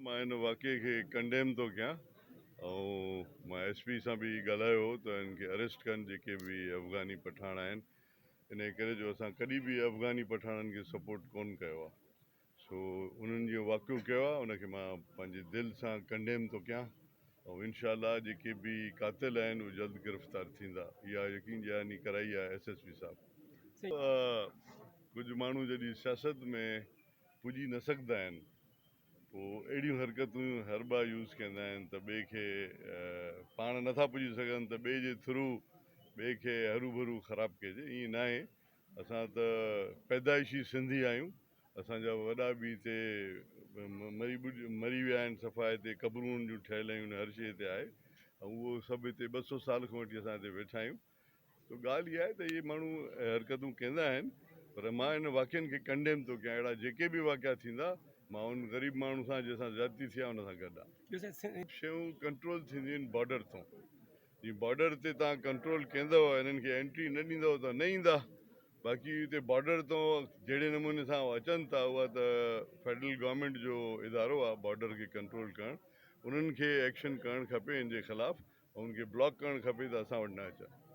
मां हिन वाक़े खे कंडेम थो कयां ऐं मां SP सां बि ॻाल्हायो हो त हिनखे अरेस्ट कनि जेके बि अफ़गानी पठाण आहिनि इन करे जो असां कॾहिं बि अफ़गानी पठाणनि खे सपोर्ट कोन कयो आहे। सो उन्हनि जो वाक़ियो कयो आहे उनखे मां पंहिंजे दिलि सां कंडेम थो कयां ऐं इनशाला जेके बि क़ातिल आहिनि उहे जल्द गिरफ़्तार थींदा। इहा यकीन ॾियानी कराई आहे SSP साहब। कुझु माण्हू जॾहिं सियासत में पुॼी न सघंदा आहिनि पोइ अहिड़ियूं हरकतूं हरबा यूज़ कंदा आहिनि त ॿिए खे पाण नथा पुॼी सघनि त ॿिए जे थ्रू ॿिए खे हरू भरू ख़राबु कजे। ईअं न आहे। असां त पैदाइशी सिंधी आहियूं। असांजा वॾा बि हिते मरी विया आहिनि सफ़ा हिते क़बरूं जूं ठहियल आहिनि हर शइ हिते आहे ऐं उहो सभु हिते 200 साल खां वठी असां हिते वेठा आहियूं। त ॻाल्हि इहा आहे त इहे माण्हू हरकतूं कंदा आहिनि पर मां हिन वाक़ियनि खे कंडेम थो कयां। अहिड़ा जेके बि वाक़िया थींदा मां उन ग़रीब माण्हू सां जंहिंसां ज़्यादती थी आहे उन सां गॾु आहे। शयूं कंट्रोल थींदियूं आहिनि बॉर्डर तां। जीअं बॉर्डर ते तव्हां कंट्रोल कंदव हिननि खे एंट्री न ॾींदव त न ईंदा। बाक़ी हिते बॉर्डर तां जहिड़े नमूने सां अचनि था उहा त फेडरल गवर्नमेंट जो इदारो आहे बॉर्डर खे कंट्रोल करणु। उन्हनि खे एक्शन करणु खपे इन जे ख़िलाफ़ु ऐं उनखे ब्लॉक करणु खपे त असां वटि न अचनि।